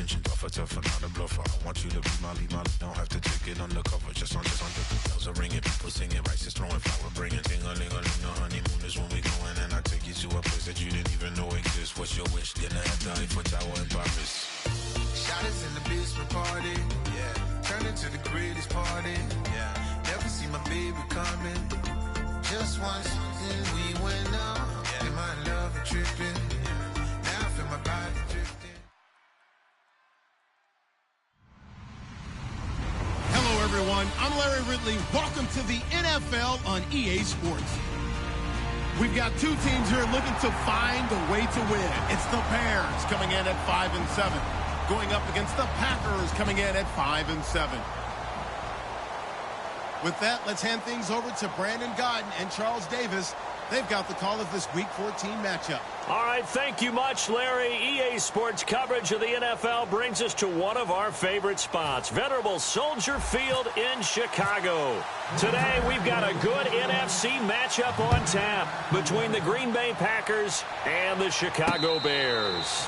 Preaching tougher, tougher, not a bluffer. I want you to be my lead, don't have to take it undercover. Just under bells are ringing, people singing, rice is throwing, flower bringing, ting-a-ling-a-ling. The honeymoon is when we going, and I take you to a place that you didn't even know exists. What's your wish? Dinner at the Eiffel Tower in Paris. Shot us in the basement party, yeah. Turn into the greatest party, yeah. Never see my baby coming. Just once, and we went up. Yeah. In my love and tripping, yeah. Now I feel my body drifting. Hello, everyone. I'm Larry Ridley. Welcome to the NFL on EA Sports. We've got two teams here looking to find a way to win. It's the Bears coming in at 5-7, going up against the Packers coming in at 5-7. With that, let's hand things over to Brandon Godden and Charles Davis. They've got the call of this Week 14 matchup. All right, thank you much, Larry. EA Sports coverage of the NFL brings us to one of our favorite spots, venerable Soldier Field in Chicago. Today, we've got a good NFC matchup on tap between the Green Bay Packers and the Chicago Bears.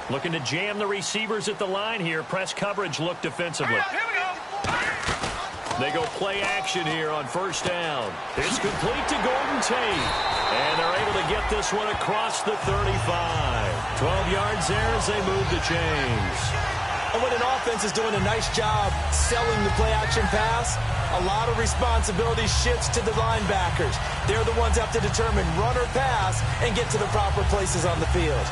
Looking to jam the receivers at the line here. Press coverage look defensively. Here we go. They go play action here on first down. It's complete to Golden Tate. And they're able to get this one across the 35. 12 yards there as they move the chains. And when an offense is doing a nice job selling the play action pass, a lot of responsibility shifts to the linebackers. They're the ones that have to determine run or pass and get to the proper places on the field.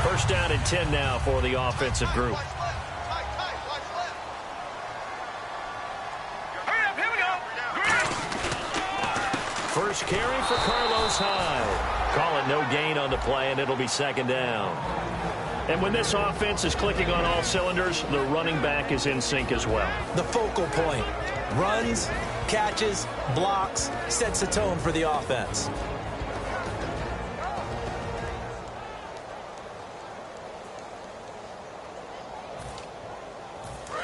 First down and 10 now for the offensive group. Hurry up, here we go. First carry for Carlos Hyde. Call it no gain on the play, and it'll be second down. And when this offense is clicking on all cylinders, the running back is in sync as well. The focal point. Runs, catches, blocks, sets the tone for the offense.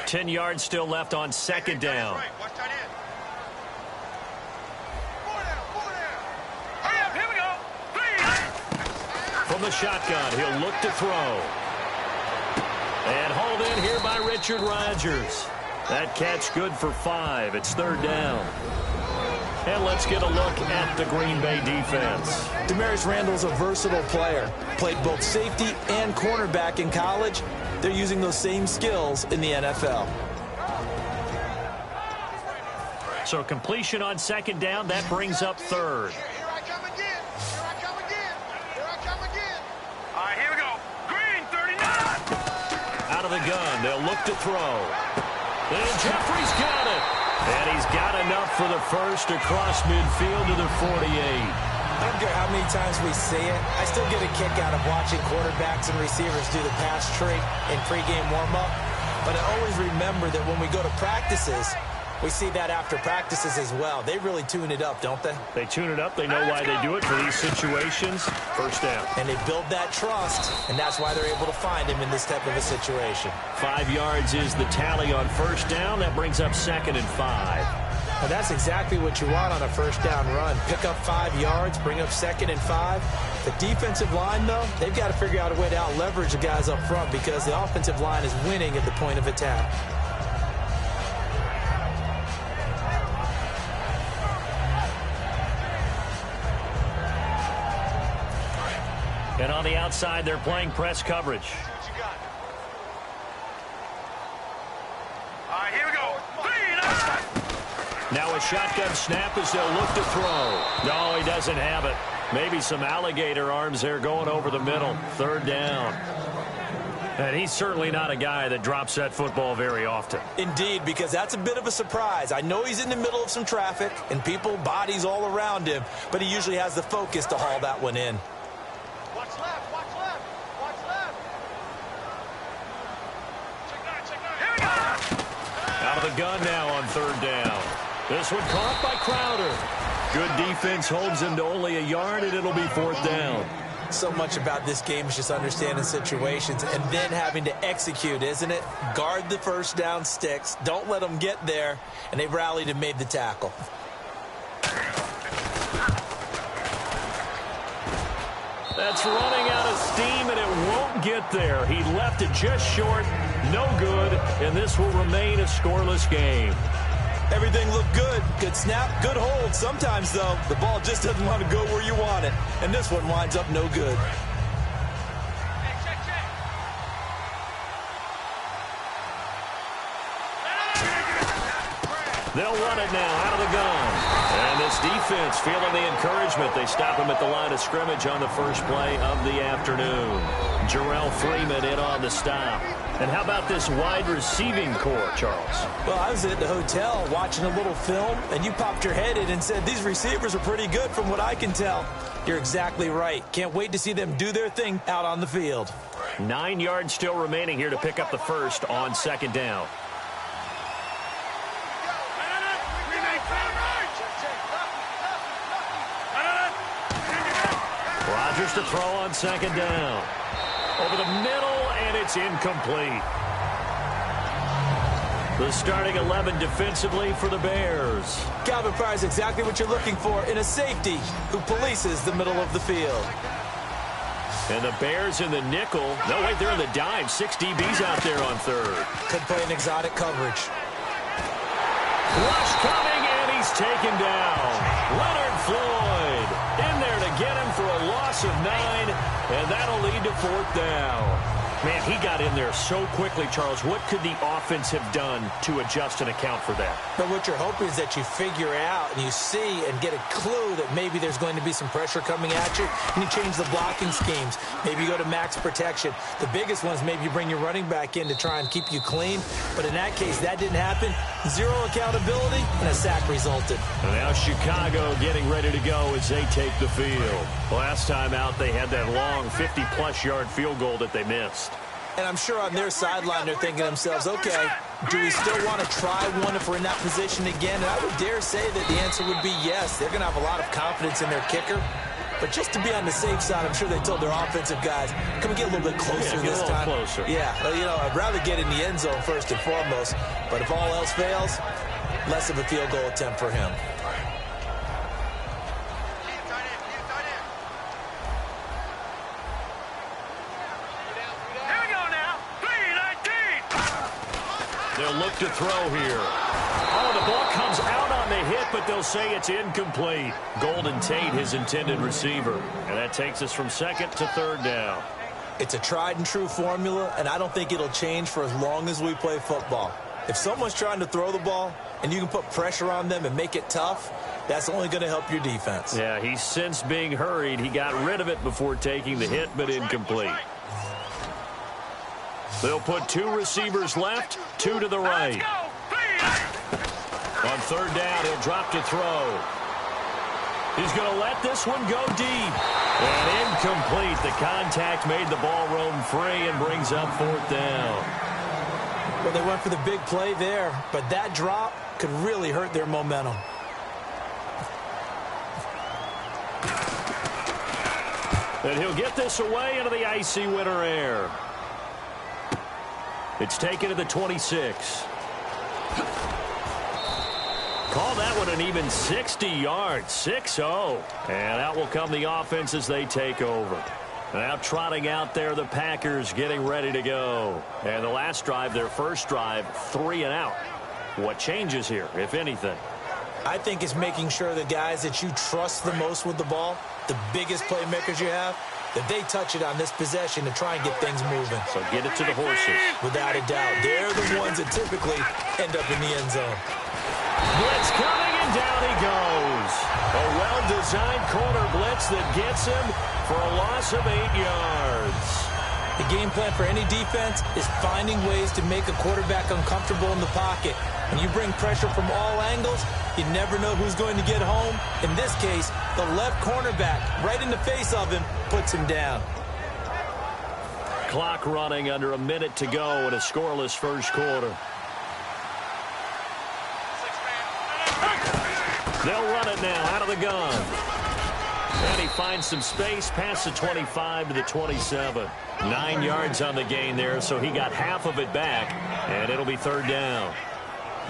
10 yards still left on second down. Watch tight end. Hurry up, here we go. From the shotgun, he'll look to throw. And hauled in here by Richard Rodgers. That catch good for 5. It's third down. And let's get a look at the Green Bay defense. Demarius Randall's a versatile player. Played both safety and cornerback in college. They're using those same skills in the NFL. So completion on second down, that brings up third. Here I come again. Here I come again. Here I come again. All right, here we go. Green, 39. Out of the gun, they'll look to throw. And Jeffrey's got it. And he's got enough for the first across midfield to the 48. I don't care how many times we see it. I still get a kick out of watching quarterbacks and receivers do the pass trick in pregame warm-up. But I always remember that when we go to practices, we see that after practices as well. They really tune it up, don't they? They tune it up. They know why they do it for these situations. First down. And they build that trust, and that's why they're able to find him in this type of a situation. 5 yards is the tally on first down. That brings up second and 5. And that's exactly what you want on a first down run. Pick up 5 yards, bring up second and 5. The defensive line, though, they've got to figure out a way to out-leverage the guys up front because the offensive line is winning at the point of attack. And on the outside, they're playing press coverage. What you got? All right, here we go. Now a shotgun snap as they'll look to throw. No, he doesn't have it. Maybe some alligator arms there going over the middle. Third down. And he's certainly not a guy that drops that football very often. Indeed, because that's a bit of a surprise. I know he's in the middle of some traffic and people, bodies all around him, but he usually has the focus to haul that one in. Watch left, watch left, watch left. gun now on third down. This one caught by Crowder. Good defense holds him to only a yard, and it'll be fourth down. So much about this game is just understanding situations and then having to execute, isn't it? Guard the first down sticks. Don't let them get there. And they rallied and made the tackle. That's running out of steam, and it won't get there. He left it just short. No good, and this will remain a scoreless game. Everything looked good. Good snap, good hold. Sometimes, though, the ball just doesn't want to go where you want it. And this one winds up no good. They'll run it now out of the gun. And this defense feeling the encouragement. They stop him at the line of scrimmage on the first play of the afternoon. Jarrell Freeman in on the stop. And how about this wide receiving core, Charles? Well, I was at the hotel watching a little film, and you popped your head in and said, these receivers are pretty good from what I can tell. You're exactly right. Can't wait to see them do their thing out on the field. 9 yards still remaining here to pick up the first on second down. Rodgers to throw on second down. Over the middle, and it's incomplete. The starting 11 defensively for the Bears. Calvin Pryor's exactly what you're looking for in a safety who polices the middle of the field. And the Bears in the nickel. No, wait, they're in the dime. 6 DBs out there on third. Could play an exotic coverage. Rush coming, and he's taken down. Leonard Floyd in there to get him for a loss of 9, and that'll lead to fourth down. Man, he got in there so quickly, Charles. What could the offense have done to adjust and account for that? But what you're hoping is that you figure out and you see and get a clue that maybe there's going to be some pressure coming at you, and you change the blocking schemes. Maybe you go to max protection. The biggest one is maybe you bring your running back in to try and keep you clean. But in that case, that didn't happen. Zero accountability, and a sack resulted. And now Chicago getting ready to go as they take the field. Last time out, they had that long 50-plus yard field goal that they missed. And I'm sure on their sideline they're thinking to themselves, okay, do we still want to try one if we're in that position again? And I would dare say that the answer would be yes. They're going to have a lot of confidence in their kicker. But just to be on the safe side, I'm sure they told their offensive guys, can we get a little bit closer this time? Closer. Yeah, well, you know, I'd rather get in the end zone first and foremost. But if all else fails, less of a field goal attempt for him. They'll look to throw here. Oh, the ball comes out on the hit, but they'll say it's incomplete. Golden Tate, his intended receiver. And that takes us from second to third down. It's a tried and true formula, and I don't think it'll change for as long as we play football. If someone's trying to throw the ball and you can put pressure on them and make it tough, that's only going to help your defense. Yeah, he's since being hurried. He got rid of it before taking the hit, but incomplete. They'll put 2 receivers left, 2 to the right. On third down, he'll drop to throw. He's going to let this one go deep. And incomplete. The contact made the ball roam free and brings up fourth down. Well, they went for the big play there, but that drop could really hurt their momentum. And he'll get this away into the icy winter air. It's taken to the 26. Call that one an even 60 yards, 6-0. And out will come the offense as they take over. Now trotting out there, the Packers getting ready to go. And the last drive, their first drive, 3 and out. What changes here, if anything? I think it's making sure the guys that you trust the most with the ball, the biggest playmakers you have, that they touch it on this possession to try and get things moving. So get it to the horses. Without a doubt. They're the ones that typically end up in the end zone. Blitz coming, and down he goes. A well-designed corner blitz that gets him for a loss of 8 yards. The game plan for any defense is finding ways to make a quarterback uncomfortable in the pocket. When you bring pressure from all angles, you never know who's going to get home. In this case, the left cornerback, right in the face of him, puts him down. Clock running under a minute to go in a scoreless first quarter. They'll run it now out of the gun. And he finds some space past the 25 to the 27. 9 yards on the gain there, so he got half of it back, and it'll be third down.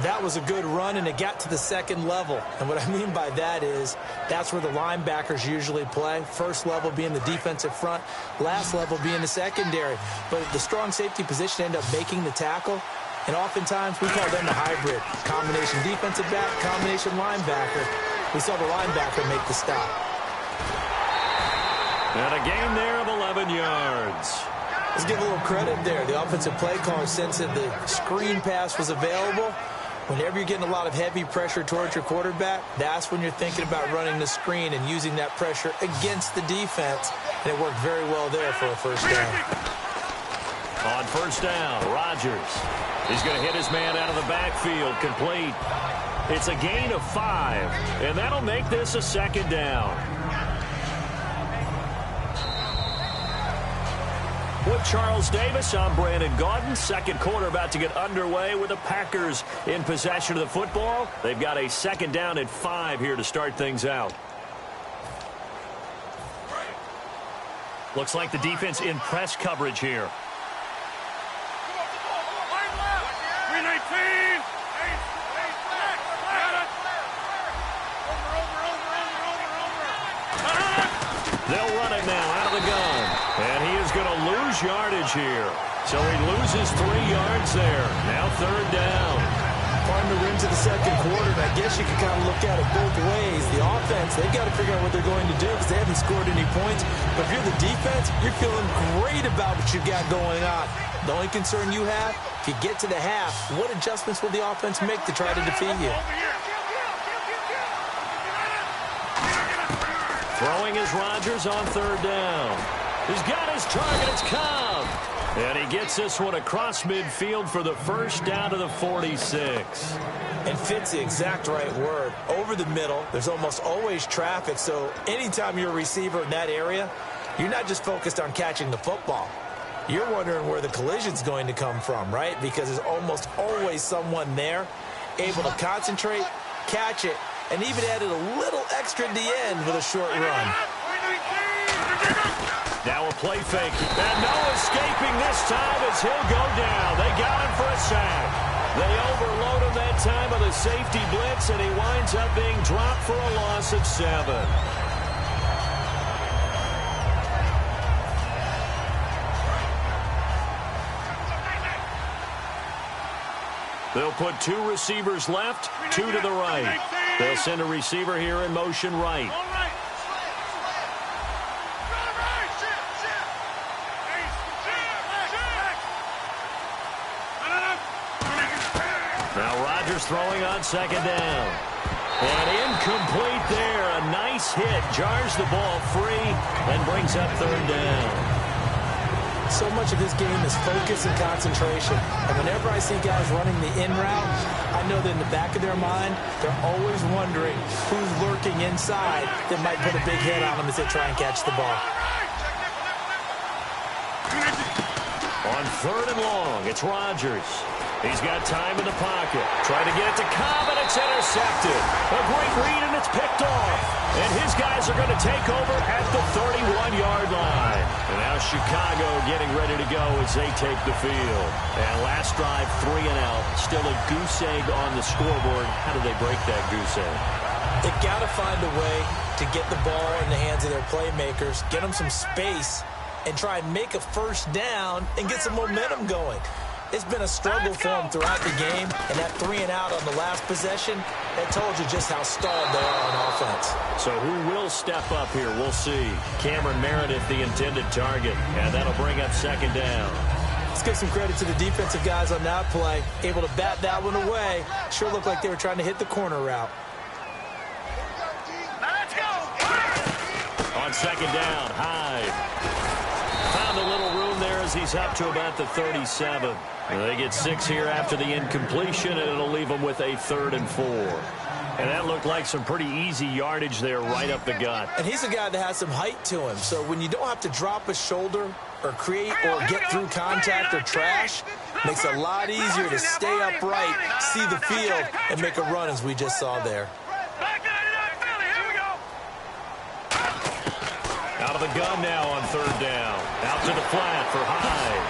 That was a good run, and it got to the second level. And what I mean by that is that's where the linebackers usually play. First level being the defensive front, last level being the secondary. But the strong safety position ended up making the tackle, and oftentimes we call them a hybrid. Combination defensive back, combination linebacker. We saw the linebacker make the stop. And a gain there of 11 yards. Let's give a little credit there. The offensive play caller sensed that the screen pass was available. Whenever you're getting a lot of heavy pressure towards your quarterback, that's when you're thinking about running the screen and using that pressure against the defense. And it worked very well there for a first down. On first down, Rodgers. He's going to hit his man out of the backfield, complete. It's a gain of 5, and that'll make this a second down. With Charles Davis, I'm Brandon Gaudin. Second quarter about to get underway with the Packers in possession of the football. They've got a second down at 5 here to start things out. Looks like the defense in press coverage here. 319. They'll run it now out of the gun. And he is going to lose yardage here. So he loses 3 yards there. Now third down. Pardon the rims of the second quarter, and I guess you can kind of look at it both ways. The offense, they've got to figure out what they're going to do because they haven't scored any points. But if you're the defense, you're feeling great about what you've got going on. The only concern you have, if you get to the half, what adjustments will the offense make to try to defeat you? Throwing is Rodgers on third down. He's got his target. It's Cobb. And he gets this one across midfield for the first down to the 46. And fit's the exact right word. Over the middle, there's almost always traffic. So anytime you're a receiver in that area, you're not just focused on catching the football. You're wondering where the collision's going to come from, right? Because there's almost always someone there able to concentrate, catch it, and even added a little extra at the end with a short run. Now a play fake. And no escaping this time as he'll go down. They got him for a sack. They overload him that time with a safety blitz, and he winds up being dropped for a loss of 7. They'll put 2 receivers left, 2 to the right. They'll send a receiver here in motion right. Now Rodgers throwing on second down. And incomplete there. A nice hit. Jars the ball free and brings up third down. So much of this game is focus and concentration. And whenever I see guys running the in route, I know that in the back of their mind, they're always wondering who's lurking inside that might put a big hit on them as they try and catch the ball. On third and long, it's Rodgers. He's got time in the pocket. Trying to get it to Cobb, and it's intercepted. A great read, and it's picked off. And his guys are going to take over at the 31-yard line. And now Chicago getting ready to go as they take the field. And last drive, 3 and out. Still a goose egg on the scoreboard. How do they break that goose egg? They've got to find a way to get the ball in the hands of their playmakers, get them some space, and try and make a first down and get some momentum going. It's been a struggle for them throughout the game, and that 3 and out on the last possession, that told you just how stalled they are on offense. So who will step up here? We'll see. Cameron Meredith, the intended target, and that'll bring up second down. Let's give some credit to the defensive guys on that play. Able to bat that one away. Sure looked like they were trying to hit the corner route. On second down, Hyde. Found a little room there as he's up to about the 37. They get 6 here after the incompletion, and it'll leave them with a 3rd and 4. And that looked like some pretty easy yardage there right up the gut. And he's a guy that has some height to him. So when you don't have to drop a shoulder or create or get through contact or trash, makes it a lot easier to stay upright, see the field, and make a run as we just saw there. Out of the gun now on third down. Out to the flat for Hyde.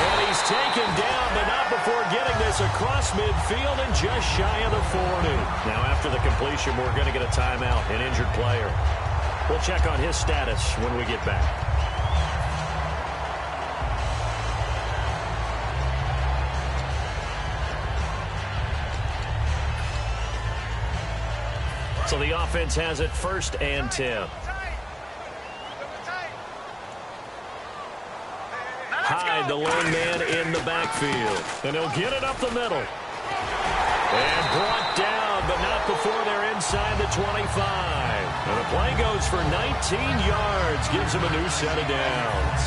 And he's taken down, but not before getting this across midfield and just shy of the 40. Now after the completion, we're going to get a timeout, an injured player. We'll check on his status when we get back. So the offense has it 1st and 10. Hyde, the lone man in the backfield. And he'll get it up the middle. And brought down, but not before they're inside the 25. And the play goes for 19 yards. Gives him a new set of downs.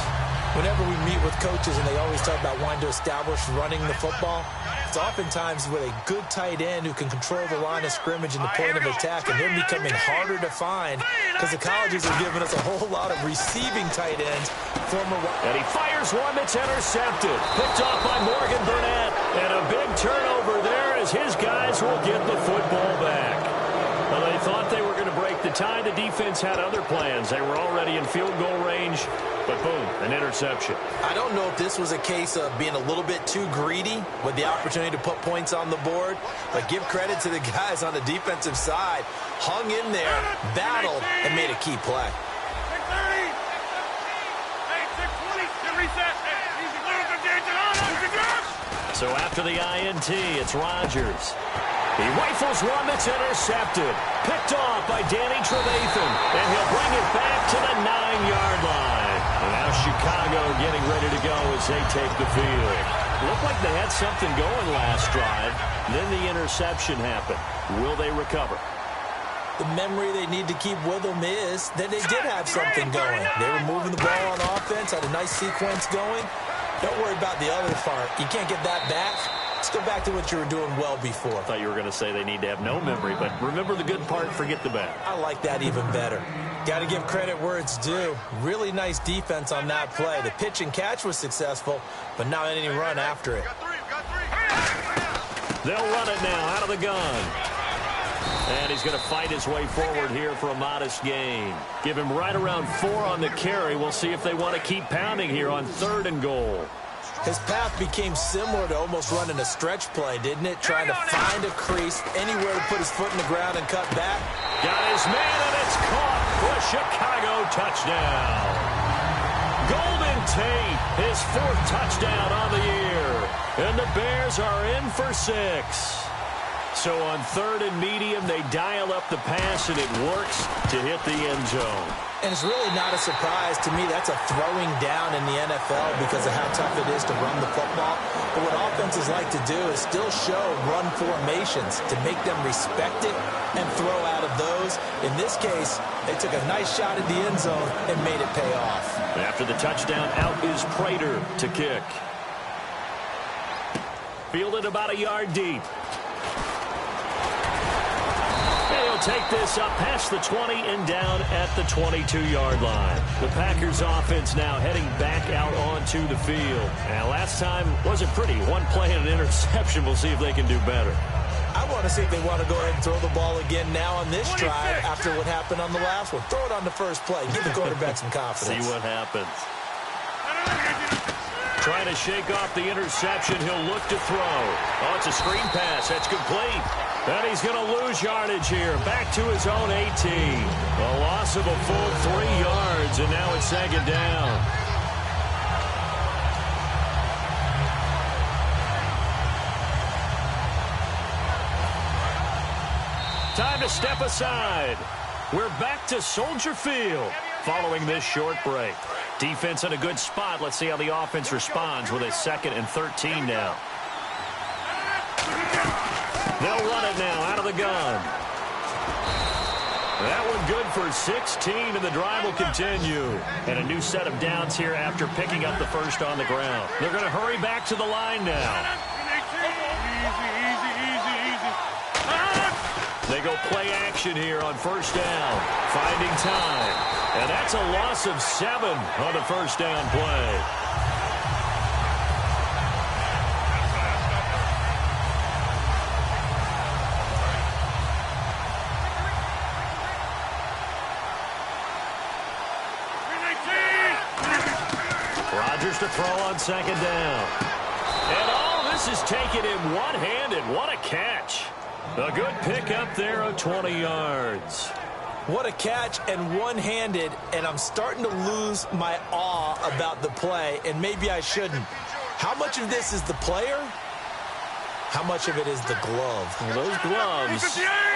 Whenever we meet with coaches and they always talk about wanting to establish running the football, it's oftentimes with a good tight end who can control the line of scrimmage and the point of attack, and they're becoming harder to find because the colleges are giving us a whole lot of receiving tight ends. And he fires one that's intercepted. Picked off by Morgan Burnett. And a big turnover there as his guys will get the football back. Well, they thought they were going to break the tie. The defense had other plans. They were already in field goal range. But boom, an interception. I don't know if this was a case of being a little bit too greedy with the opportunity to put points on the board, but give credit to the guys on the defensive side. Hung in there, battled, and made a key play. So after the INT, it's Rodgers. He rifles one that's intercepted. Picked off by Danny Trevathan. And he'll bring it back to the 9-yard line. And now Chicago getting ready to go as they take the field. Looked like they had something going last drive. Then the interception happened. Will they recover? The memory they need to keep with them is that they did have something going. They were moving the ball on offense, had a nice sequence going. Don't worry about the other part. You can't get that back. Let's go back to what you were doing well before. I thought you were going to say they need to have no memory, but remember the good part, forget the bad. I like that even better. Got to give credit where it's due. Really nice defense on that play. The pitch and catch was successful, but not any run after it. They'll run it now out of the gun. And he's going to fight his way forward here for a modest gain. Give him right around 4 on the carry. We'll see if they want to keep pounding here on 3rd and goal. His path became similar to almost running a stretch play, didn't it? Trying to find a crease, anywhere to put his foot in the ground and cut back. Got his man, and it's caught for a Chicago touchdown. Golden Tate, his 4th touchdown on the year. And the Bears are in for 6. So on 3rd and medium, they dial up the pass, and it works to hit the end zone. And it's really not a surprise to me. That's a throwing down in the NFL because of how tough it is to run the football. But what offenses like to do is still show run formations to make them respect it and throw out of those. In this case, they took a nice shot at the end zone and made it pay off. After the touchdown, out is Prater to kick. Fielded about a yard deep. Take this up past the 20 and down at the 22-yard line. The Packers offense now heading back out onto the field. And last time wasn't pretty. One play and an interception. We'll see if they can do better. I want to see if they want to go ahead and throw the ball again now on this drive after what happened on the last one. Throw it on the first play. Give the quarterback some confidence. See what happens. Trying to shake off the interception. He'll look to throw. Oh, it's a screen pass. That's complete. And he's going to lose yardage here. Back to his own 18. A loss of a full 3 yards, and now it's 2nd down. Time to step aside. We're back to Soldier Field following this short break. Defense in a good spot. Let's see how the offense responds with a 2nd and 13 now. They'll run it now out of the gun. That one good for 16, and the drive will continue. And a new set of downs here after picking up the first on the ground. They're going to hurry back to the line now. They go play action here on 1st down. Finding time. And that's a loss of 7 on the 1st down play. Rodgers to throw on second down. And all this is taken in one-handed. What a catch. A good pickup there of 20 yards. What a catch and one-handed, and I'm starting to lose my awe about the play, and maybe I shouldn't. How much of this is the player? How much of it is the glove? Well, those gloves,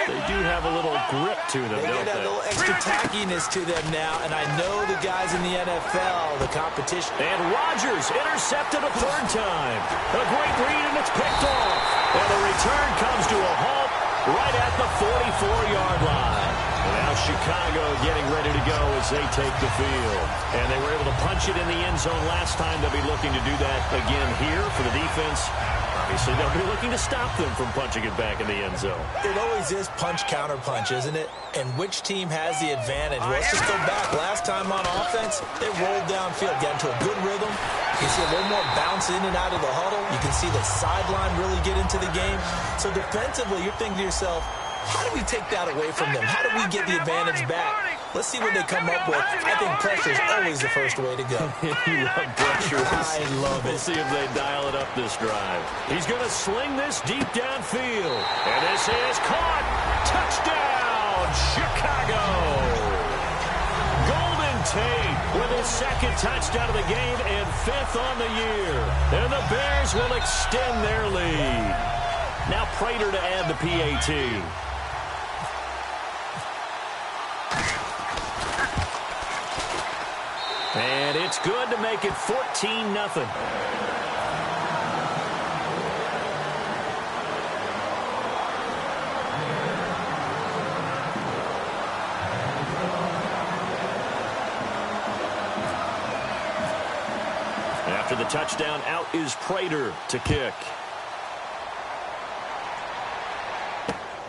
they do have a little grip to them, don't they? They have a little extra tackiness to them now, and I know the guys in the NFL, the competition. And Rodgers intercepted a third time. A great read, and it's picked off. And the return comes to a halt right at the 44-yard line. And now Chicago getting ready to go as they take the field. And they were able to punch it in the end zone last time. They'll be looking to do that again here for the defense. Obviously, they'll be looking to stop them from punching it back in the end zone. It always is punch-counter-punch, isn't it? And which team has the advantage? Well, let's just go back. Last time on offense, they rolled downfield, got into a good rhythm. You can see a little more bounce in and out of the huddle. You can see the sideline really get into the game. So defensively, you're thinking to yourself, how do we take that away from them? How do we get the advantage back? Let's see what they come up with. I think pressure is always the first way to go. You love pressure. I love it. We'll see if they dial it up this drive. He's going to sling this deep downfield. And this is caught. Touchdown, Chicago. Golden Tate with his second touchdown of the game and fifth on the year. And the Bears will extend their lead. Now Prater to add the PAT. And it's good to make it 14-0. After the touchdown, out is Prater to kick.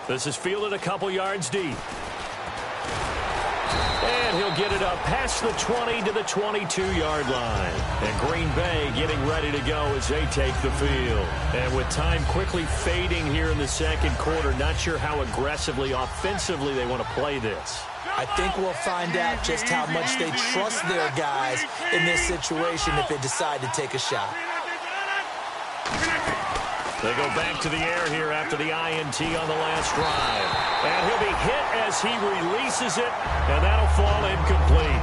This is fielded a couple yards deep. And he'll get it up past the 20 to the 22-yard line. And Green Bay getting ready to go as they take the field. And with time quickly fading here in the second quarter, not sure how aggressively, offensively they want to play this. I think we'll find out just how much they trust their guys in this situation if they decide to take a shot. They go back to the air here after the INT on the last drive. And he'll be hit as he releases it, and that'll fall incomplete.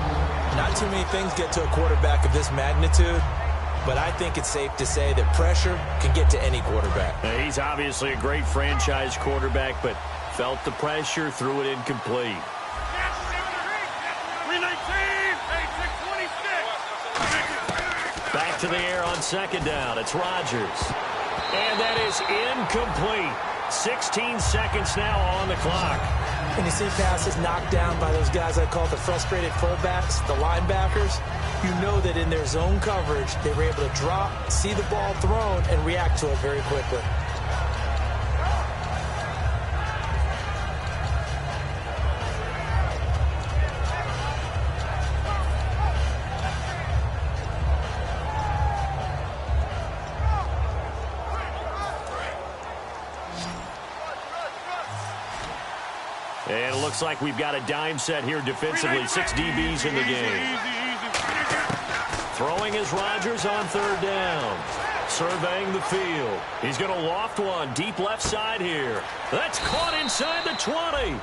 Not too many things get to a quarterback of this magnitude, but I think it's safe to say that pressure can get to any quarterback. Now, he's obviously a great franchise quarterback, but felt the pressure, threw it incomplete. Back to the air on second down. It's Rodgers. And that is incomplete. 16 seconds now on the clock. When you see passes knocked down by those guys I call the frustrated fullbacks, the linebackers, you know that in their zone coverage, they were able to drop, see the ball thrown, and react to it very quickly. And it looks like we've got a dime set here defensively. 6 DBs in the game. Throwing is Rodgers on third down. Surveying the field. He's going to loft one deep left side here. That's caught inside the 20.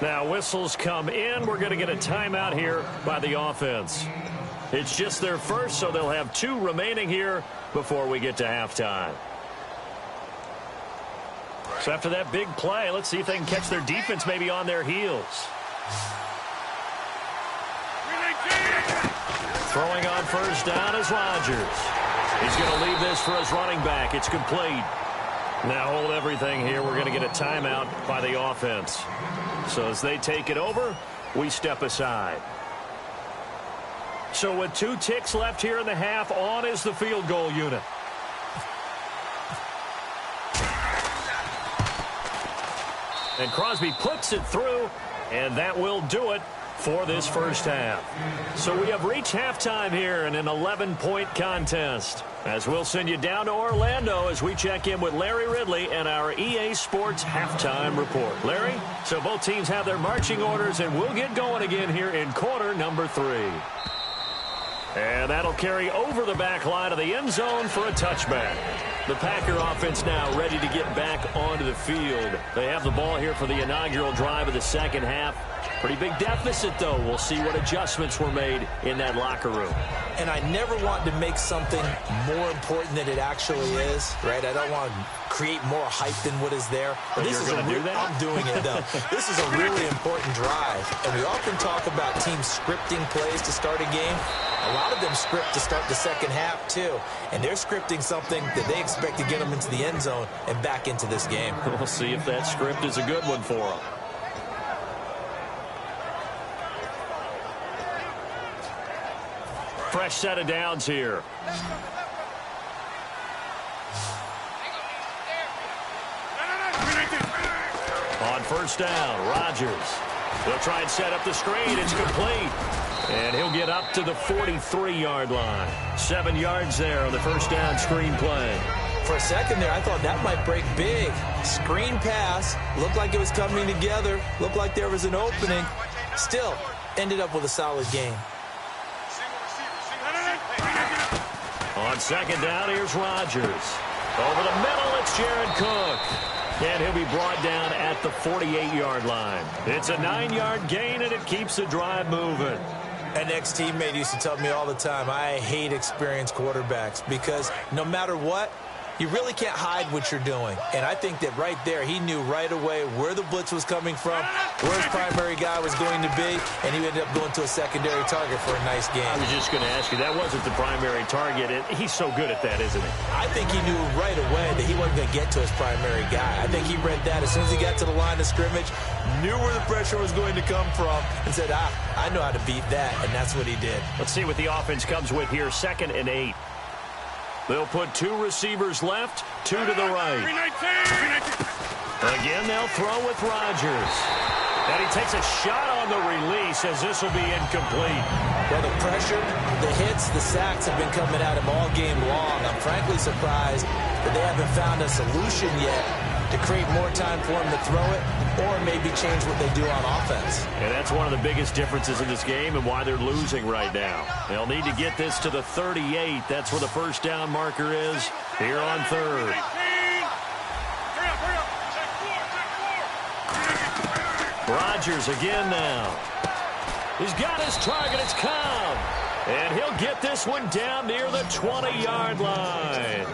Now whistles come in. We're going to get a timeout here by the offense. It's just their first, so they'll have 2 remaining here before we get to halftime. So after that big play, let's see if they can catch their defense maybe on their heels. Throwing on first down is Rodgers. He's going to leave this for his running back. It's complete. Now hold everything here. We're going to get a timeout by the offense. So as they take it over, we step aside. So with 2 ticks left here in the half, on is the field goal unit. And Crosby puts it through, and that will do it for this first half. So we have reached halftime here in an 11-point contest. As we'll send you down to Orlando as we check in with Larry Ridley and our EA Sports Halftime Report. Larry, so both teams have their marching orders, and we'll get going again here in quarter number 3. And that'll carry over the back line of the end zone for a touchback. The Packer offense now ready to get back onto the field. They have the ball here for the inaugural drive of the second half. Pretty big deficit, though. We'll see what adjustments were made in that locker room. And I never want to make something more important than it actually is, right? I don't want to create more hype than what is there. But this is going to do that? I'm doing it, though. This is a really important drive. And we often talk about teams scripting plays to start a game. A lot of them script to start the second half, too. And they're scripting something that they expect to get them into the end zone and back into this game. We'll see if that script is a good one for them. Fresh set of downs here. On first down, Rodgers. They'll try and set up the screen. It's complete. And he'll get up to the 43-yard line. 7 yards there on the first down screen play. For a second there, I thought that might break big. Screen pass. Looked like it was coming together. Looked like there was an opening. Still, ended up with a solid game. On second down, here's Rodgers. Over the middle, it's Jared Cook. And he'll be brought down at the 48-yard line. It's a 9-yard gain, and it keeps the drive moving. An ex-teammate used to tell me all the time, I hate experienced quarterbacks because no matter what, you really can't hide what you're doing. And I think that right there, he knew right away where the blitz was coming from, where his primary guy was going to be, and he ended up going to a secondary target for a nice game. I was just going to ask you, that wasn't the primary target. And he's so good at that, isn't he? I think he knew right away that he wasn't going to get to his primary guy. I think he read that as soon as he got to the line of scrimmage, knew where the pressure was going to come from, and said, I know how to beat that, and that's what he did. Let's see what the offense comes with here, 2nd and 8. They'll put 2 receivers left, 2 to the right. Again, they'll throw with Rodgers. And he takes a shot on the release as this will be incomplete. Well, the pressure, the hits, the sacks have been coming at him all game long. I'm frankly surprised that they haven't found a solution yet to create more time for him to throw it or maybe change what they do on offense. And that's one of the biggest differences in this game and why they're losing right now. They'll need to get this to the 38. That's where the first down marker is here on 3rd. Rodgers again now. He's got his target. It's Cobb. And he'll get this one down near the 20-yard line.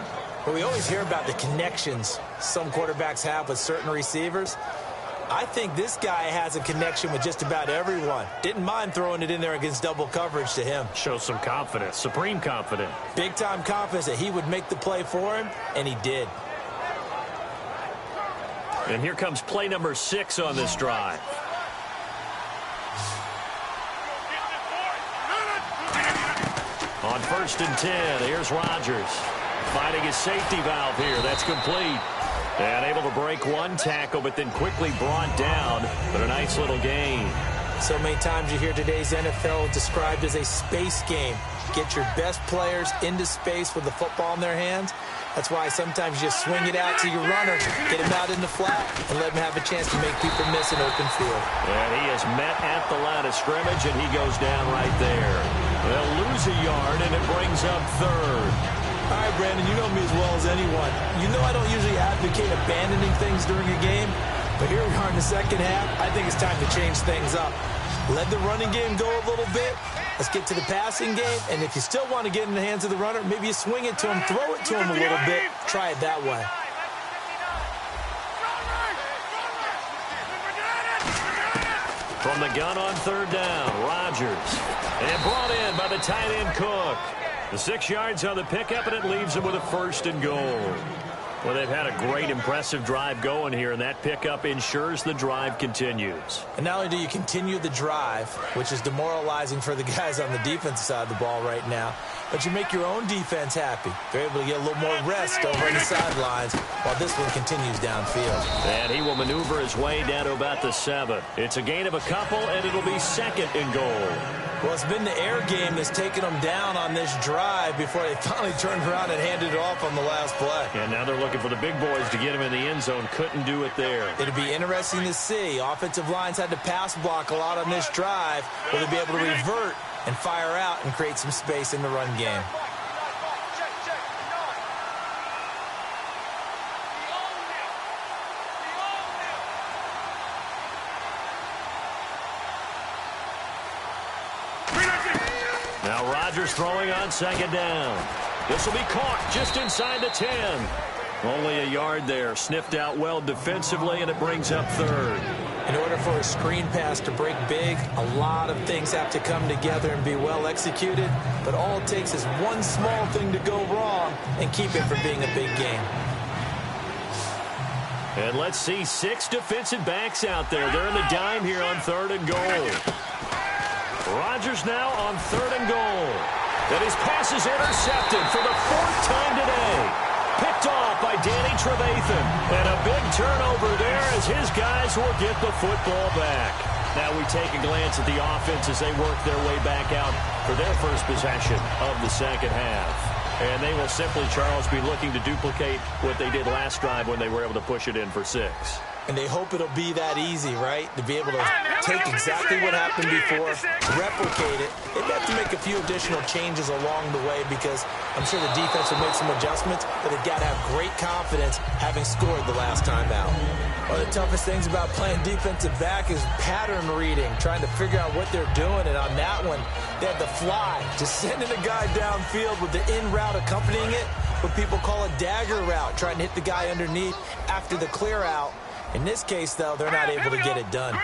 Well, we always hear about the connections some quarterbacks have with certain receivers. I think this guy has a connection with just about everyone. Didn't mind throwing it in there against double coverage to him. Shows some confidence, supreme confidence. Big-time confidence that he would make the play for him, and he did. And here comes play number 6 on this drive. On 1st and 10, here's Rodgers. Finding his safety valve here. That's complete. And able to break one tackle, but then quickly brought down. But a nice little gain. So many times you hear today's NFL described as a space game. Get your best players into space with the football in their hands. That's why sometimes you just swing it out to your runner, get him out in the flat, and let him have a chance to make people miss an open field. And he is met at the line of scrimmage, and he goes down right there. They'll lose a yard, and it brings up 3rd. All right, Brandon, you know me as well as anyone. You know I don't usually advocate abandoning things during a game, but here we are in the second half. I think it's time to change things up. Let the running game go a little bit. Let's get to the passing game, and if you still want to get in the hands of the runner, maybe you swing it to him, throw it to him a little bit, try it that way. From the gun on 3rd down, Rodgers. And brought in by the tight end Cook. The 6 yards on the pickup, and it leaves them with a 1st and goal. Well, they've had a great, impressive drive going here, and that pickup ensures the drive continues. And not only do you continue the drive, which is demoralizing for the guys on the defensive side of the ball right now, but you make your own defense happy. They're able to get a little more rest over on the sidelines while this one continues downfield. And he will maneuver his way down to about the 7. It's a gain of a couple, and it'll be 2nd and goal. Well, it's been the air game that's taken them down on this drive before they finally turned around and handed it off on the last play. And now they're looking for the big boys to get him in the end zone. Couldn't do it there. It'll be interesting to see. Offensive lines had to pass block a lot on this drive. Will they be able to revert and fire out and create some space in the run game. Now Rodgers throwing on second down. This will be caught just inside the 10. Only a yard there. Sniffed out well defensively, and it brings up third. In order for a screen pass to break big, a lot of things have to come together and be well executed. But all it takes is one small thing to go wrong and keep it from being a big game. And let's see 6 defensive backs out there. They're in the dime here on 3rd and goal. Rodgers now on 3rd and goal. And his pass is intercepted for the 4th time today. Picked off by Danny Trevathan. And a big turnover there as his guys will get the football back. Now we take a glance at the offense as they work their way back out for their first possession of the second half. And they will simply, Charles, be looking to duplicate what they did last drive when they were able to push it in for 6. And they hope it'll be that easy, right? To be able to take exactly what happened before, replicate it. They have to make a few additional changes along the way because I'm sure the defense will make some adjustments, but they've got to have great confidence having scored the last time out. One of the toughest things about playing defensive back is pattern reading, trying to figure out what they're doing. And on that one, they had the fly, just sending a guy downfield with the in route accompanying it, what people call a dagger route, trying to hit the guy underneath after the clear out. In this case, though, they're not able to get it done.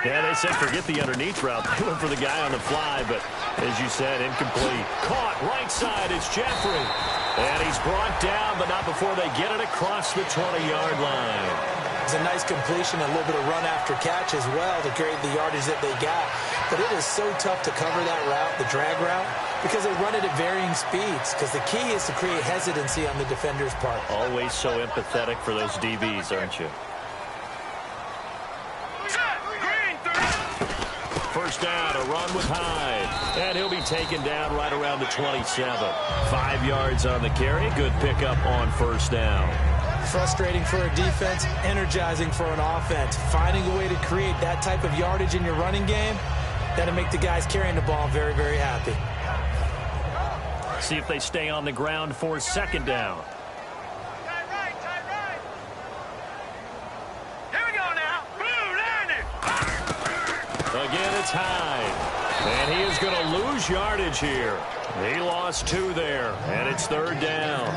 Yeah, they said forget the underneath route. They went for the guy on the fly, but as you said, incomplete. Caught right side is Jeffrey. And he's brought down, but not before they get it across the 20-yard line. It's a nice completion, a little bit of run after catch as well to create the yardage that they got. But it is so tough to cover that route, the drag route, because they run it at varying speeds. Because the key is to create hesitancy on the defender's part. Always so empathetic for those DBs, aren't you? First down, a run with Hyde. And he'll be taken down right around the 27. 5 yards on the carry. Good pickup on first down. Frustrating for a defense, energizing for an offense. Finding a way to create that type of yardage in your running game, that'll make the guys carrying the ball very, very happy. See if they stay on the ground for second down. Again, it's Hyde. And he is going to lose yardage here. He lost 2 there, and it's 3rd down.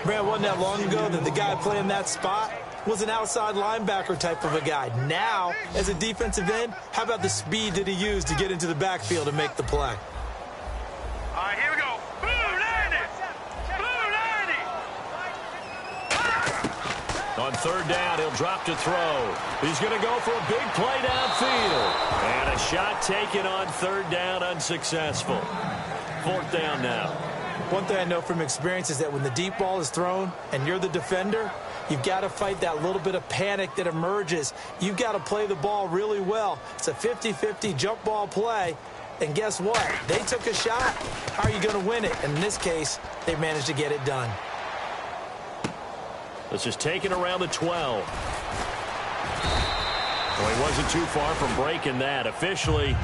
Man, wasn't that long ago that the guy playing that spot was an outside linebacker type of a guy. Now, as a defensive end, how about the speed that he used to get into the backfield and make the play? All right, here we go. Blue 90. Blue 90. On 3rd down, he'll drop to throw. He's going to go for a big play downfield. And a shot taken on 3rd down, unsuccessful. 4th down now. One thing I know from experience is that when the deep ball is thrown and you're the defender, you've got to fight that little bit of panic that emerges. You've got to play the ball really well. It's a 50-50 jump ball play. And guess what? They took a shot. How are you going to win it? And in this case, they managed to get it done. This is taken around the 12. Well, he wasn't too far from breaking that. Officially,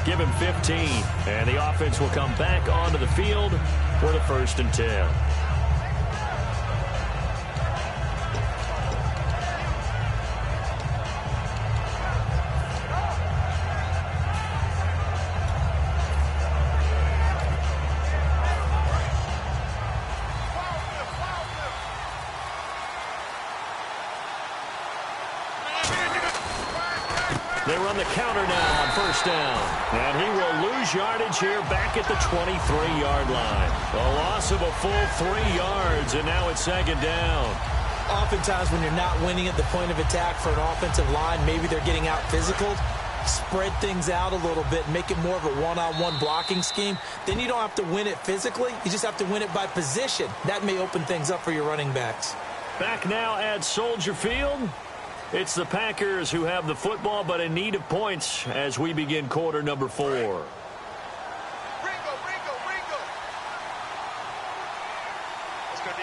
give him 15. And the offense will come back onto the field for the 1st and 10. They run the counter now on 1st down. And he will lose yardage here back at the 23-yard line. A loss of a full 3 yards, and now it's 2nd down. Oftentimes when you're not winning at the point of attack for an offensive line, maybe they're getting out physical, spread things out a little bit, make it more of a one-on-one blocking scheme. Then you don't have to win it physically. You just have to win it by position. That may open things up for your running backs. Back now at Soldier Field. It's the Packers who have the football, but in need of points as we begin quarter number 4. Ringo. Let's go, D.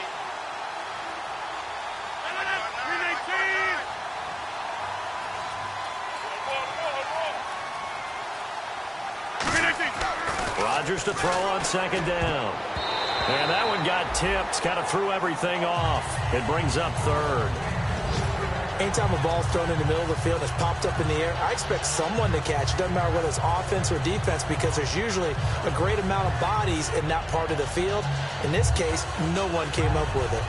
Rodgers to throw on second down. And that one got tipped. Kind of threw everything off. It brings up third. Anytime a ball's thrown in the middle of the field and it's popped up in the air, I expect someone to catch. It doesn't matter whether it's offense or defense because there's usually a great amount of bodies in that part of the field. In this case, no one came up with it.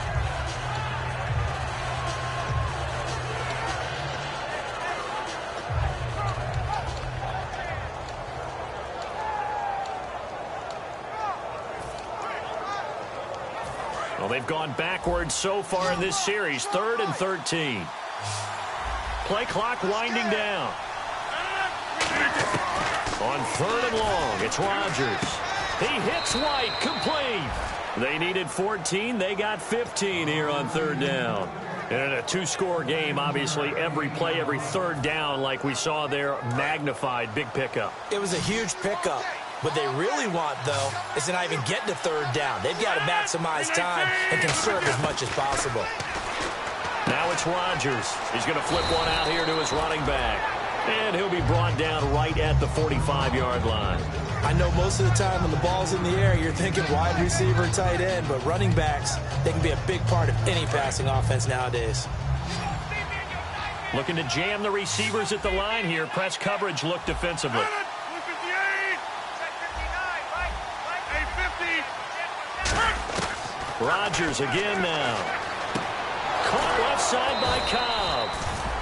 Well, they've gone backwards so far in this series. 3rd and 13. Play clock winding down. On 3rd and long, it's Rodgers. He hits White, complete. They needed 14. They got 15 here on 3rd down. And in a 2-score game, obviously, every play, every 3rd down, like we saw there, magnified. Big pickup. It was a huge pickup. What they really want, though, is to not even get to 3rd down. They've got to maximize time and conserve as much as possible. Now it's Rodgers. He's going to flip one out here to his running back. And he'll be brought down right at the 45-yard line. I know most of the time when the ball's in the air, you're thinking wide receiver, tight end, but running backs, they can be a big part of any passing offense nowadays. Looking to jam the receivers at the line here. Press coverage look defensively. Rodgers again now. Caught left side by Cobb.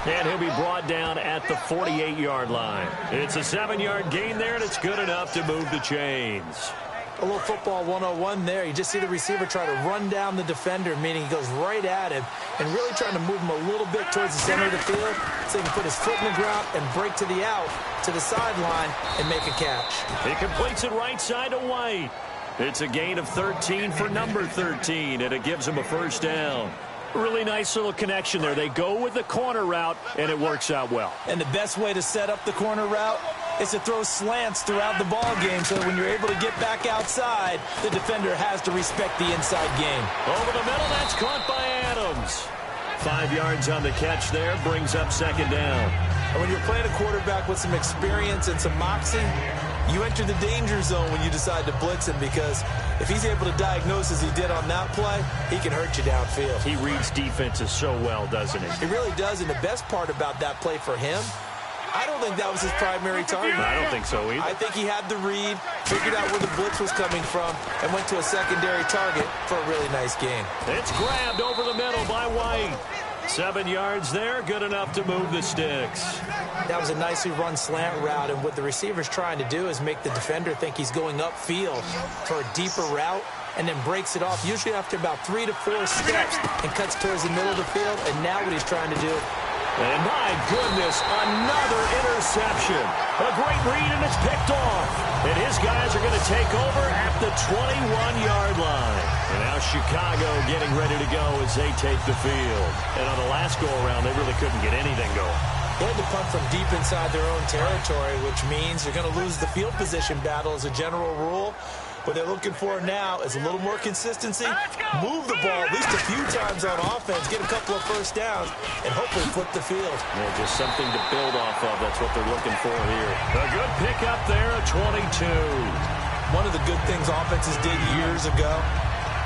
And he'll be brought down at the 48-yard line. It's a 7-yard gain there, and it's good enough to move the chains. A little football 101 there. You just see the receiver try to run down the defender, meaning he goes right at him and really trying to move him a little bit towards the center of the field so he can put his foot in the ground and break to the out, to the sideline, and make a catch. He completes it right side to White. It's a gain of 13 for number 13, and it gives him a 1st down. Really nice little connection there. They go with the corner route, and it works out well. And the best way to set up the corner route is to throw slants throughout the ball game so that when you're able to get back outside, the defender has to respect the inside game. Over the middle, that's caught by Adams. 5 yards on the catch there, brings up 2nd down. And when you're playing a quarterback with some experience and some moxie, you enter the danger zone when you decide to blitz him because if he's able to diagnose as he did on that play, he can hurt you downfield. He reads defenses so well, doesn't he? He really does, and the best part about that play for him, I don't think that was his primary target. I don't think so either. I think he had the read, figured out where the blitz was coming from, and went to a secondary target for a really nice gain. It's grabbed over the middle by White. 7 yards there, good enough to move the sticks. That was a nicely run slant route, and what the receiver's trying to do is make the defender think he's going upfield for a deeper route, and then breaks it off, usually after about 3 to 4 steps, and cuts towards the middle of the field, and now what he's trying to do. And my goodness, another interception. A great read, and it's picked off. And his guys are going to take over at the 21-yard line. And now Chicago getting ready to go as they take the field. And on the last go-around, they really couldn't get anything going. They had to punt from deep inside their own territory, which means you're going to lose the field position battle as a general rule. What they're looking for now is a little more consistency, move the ball at least a few times on offense, get a couple of 1st downs, and hopefully flip the field. Yeah, just something to build off of. That's what they're looking for here. A good pickup there, a 22. One of the good things offenses did years ago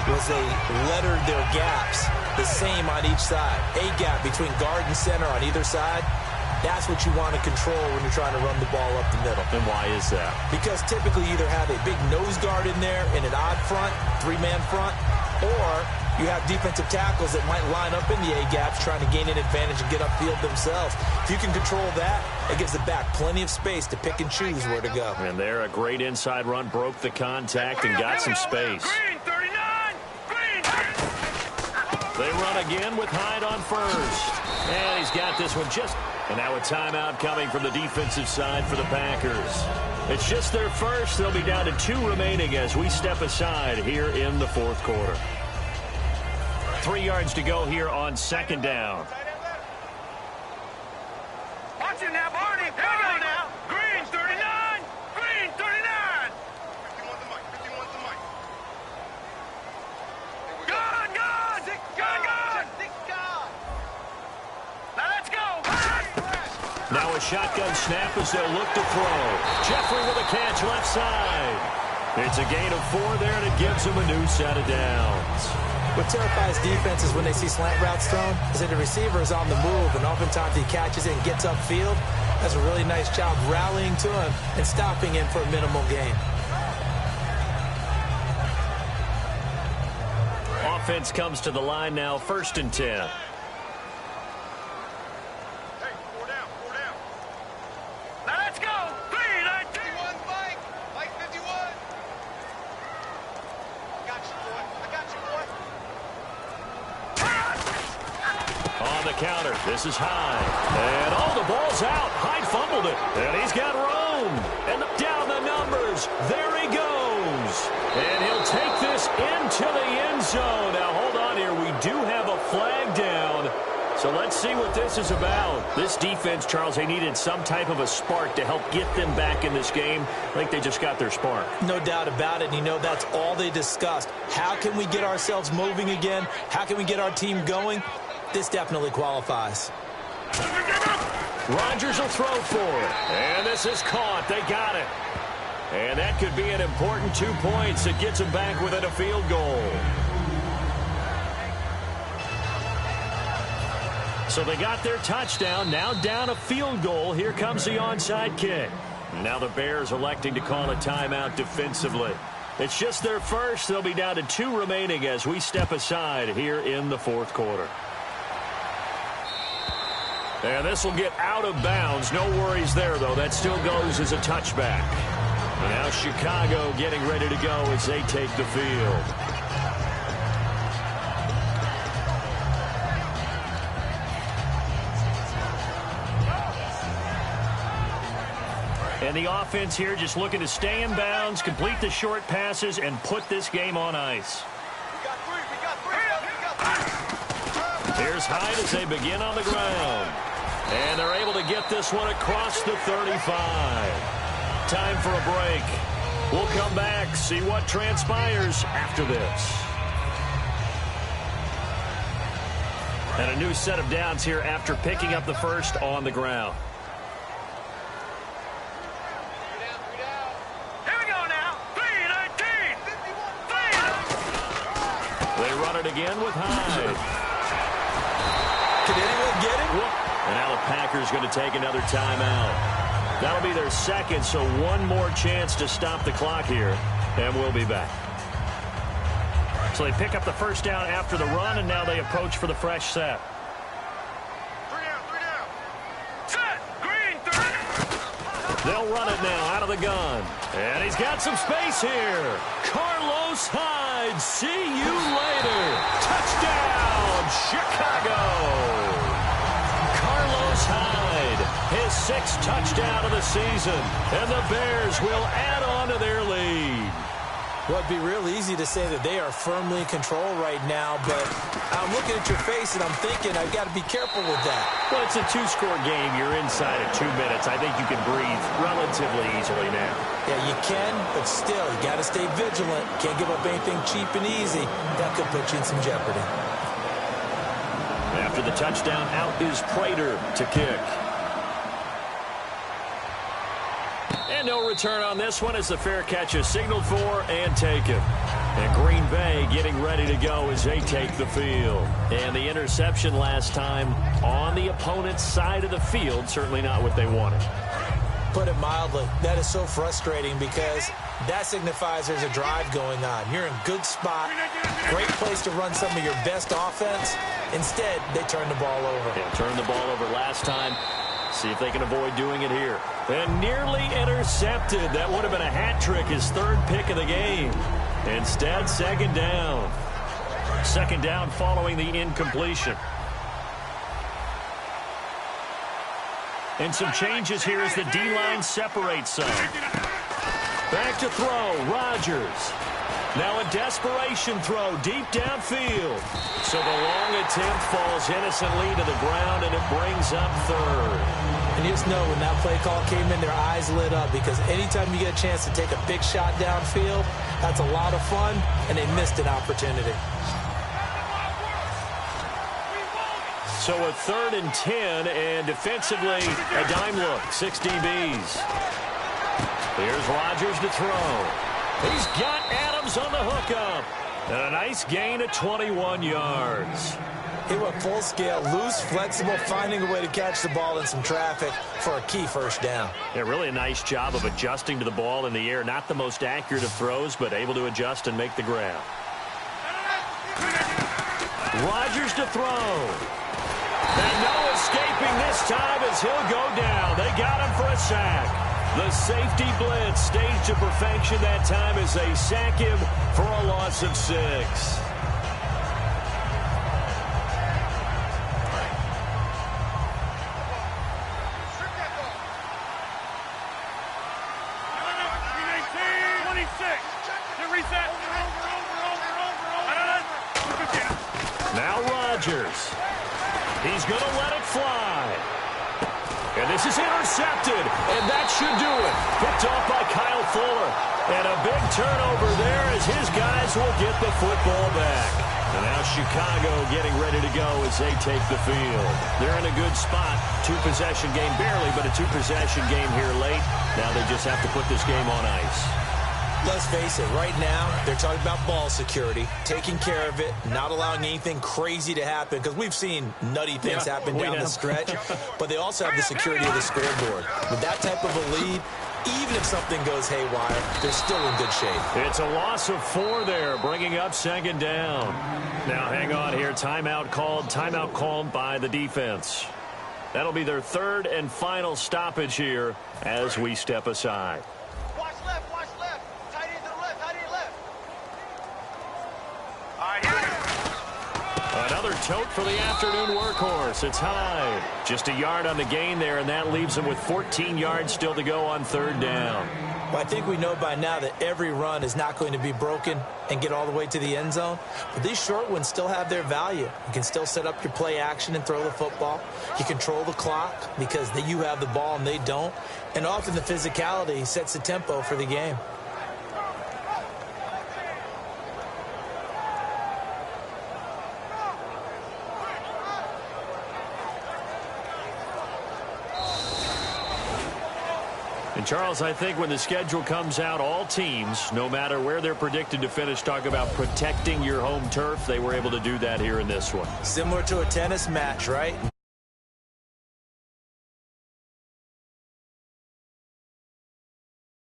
was they lettered their gaps the same on each side. A gap between guard and center on either side. That's what you want to control when you're trying to run the ball up the middle. And why is that? Because typically you either have a big nose guard in there in an odd front, 3-man front, or you have defensive tackles that might line up in the A-gaps trying to gain an advantage and get upfield themselves. If you can control that, it gives the back plenty of space to pick and choose where to go. And there, a great inside run, broke the contact and got some space. Green, 39! Green! They run again with Hyde on 1st. And he's got this one just... And now a timeout coming from the defensive side for the Packers. It's just their first. They'll be down to 2 remaining as we step aside here in the 4th quarter. 3 yards to go here on 2nd down. Watch it now, Barney. Here we go now. Green, 39! Green, 39! 51 to Mike. 51 to Mike. Gone, gone! Gone, gone! Now let's go! Now a shotgun snap as they'll look to throw. Jeffrey with a catch left side. It's a gain of 4 there, and it gives them a new set of downs. What terrifies defenses when they see slant routes thrown is that the receiver is on the move, and oftentimes he catches it and gets upfield. Does a really nice job rallying to him and stopping him for a minimal gain. Offense comes to the line now, 1st and 10. Hey, 4 down, 4 down. Now let's go. 3-19. Mike 51. I got you, boy. On the counter, this is Hyde. And the ball's out. Hyde fumbled it. And he's got room. And down the numbers. There he goes. And he'll take this into the end zone. Now, hold on here. We do have a flag down. So let's see what this is about. This defense, Charles, they needed some type of a spark to help get them back in this game. I think they just got their spark. No doubt about it. And that's all they discussed. How can we get ourselves moving again? How can we get our team going? This definitely qualifies. Rodgers will throw for it. And this is caught. They got it. And that could be an important 2 points. It gets them back within a field goal. So they got their touchdown. Now down a field goal. Here comes the onside kick. Now the Bears electing to call a timeout defensively. It's just their first. They'll be down to 2 remaining as we step aside here in the 4th quarter. And this will get out of bounds. No worries there, though. That still goes as a touchback. And now Chicago getting ready to go as they take the field. And the offense here just looking to stay in bounds, complete the short passes, and put this game on ice. Here's Hyde as they begin on the ground. And they're able to get this one across the 35. Time for a break. We'll come back, see what transpires after this. And a new set of downs here after picking up the first on the ground. Here we go now. 3-19. They run it again with Hyde. Can anyone get it? And now the Packers going to take another timeout. That'll be their second, so one more chance to stop the clock here, and we'll be back. So they pick up the first down after the run, and now they approach for the fresh set. 3 down. Set. Green, 30. They'll run it now out of the gun. And he's got some space here. Carlos Hyde, see you later. Touchdown, Chicago. Carlos Hyde, his 6th touchdown of the season. And the Bears will add on to their lead. Well, it'd be real easy to say that they are firmly in control right now, but I'm looking at your face and I'm thinking I've got to be careful with that. Well, it's a 2-score game. You're inside of 2 minutes. I think you can breathe relatively easily now. Yeah, you can, but still, you got to stay vigilant. Can't give up anything cheap and easy. That could put you in some jeopardy. After the touchdown, out is Prater to kick. And no return on this one as the fair catch is signaled for and taken. And Green Bay getting ready to go as they take the field. And the interception last time on the opponent's side of the field, certainly not what they wanted. Put it mildly, that is so frustrating because that signifies there's a drive going on. You're in a good spot, great place to run some of your best offense. Instead, they turn the ball over. Yeah, turned the ball over last time. See if they can avoid doing it here. And nearly intercepted. That would have been a hat trick, his 3rd pick of the game. Instead, 2nd down. 2nd down following the incompletion. And some changes here as the D-line separates some. Back to throw, Rodgers. Now a desperation throw deep downfield. So the long attempt falls innocently to the ground, and it brings up 3rd. And you just know when that play call came in, their eyes lit up because anytime you get a chance to take a big shot downfield, that's a lot of fun, and they missed an opportunity. So a 3rd and 10, and defensively, a dime look, 6 DBs. Here's Rodgers to throw. He's got Adams on the hookup. And a nice gain of 21 yards. He went full scale, loose, flexible, finding a way to catch the ball in some traffic for a key first down. Yeah, really a nice job of adjusting to the ball in the air. Not the most accurate of throws, but able to adjust and make the grab. Rodgers to throw. And no escaping this time as he'll go down. They got him for a sack. The safety blitz staged to perfection that time as they sack him for a loss of 6. Now Rodgers. He's going to let it fly. And this is intercepted, and that should do it. Picked off by Kyle Fuller. And a big turnover there as his guys will get the football back. And now Chicago getting ready to go as they take the field. They're in a good spot. Two-possession game, barely, but a two-possession game here late. Now they just have to put this game on ice. Let's face it, right now, they're talking about ball security, taking care of it, not allowing anything crazy to happen, because we've seen nutty things happen down the stretch, but they also have the security of the scoreboard. With that type of a lead, even if something goes haywire, they're still in good shape. It's a loss of 4 there, bringing up second down. Now, hang on here. Timeout called by the defense. That'll be their third and final stoppage here as we step aside. Watch left. Tight end to the left, tight end left. Another tote for the afternoon workhorse. It's high. Just a yard on the gain there, and that leaves them with 14 yards still to go on third down. Well, I think we know by now that every run is not going to be broken and get all the way to the end zone. But these short ones still have their value. You can still set up your play action and throw the football. You control the clock because you have the ball and they don't. And often the physicality sets the tempo for the game. And, Charles, I think when the schedule comes out, all teams, no matter where they're predicted to finish, talk about protecting your home turf. They were able to do that here in this one. Similar to a tennis match, right?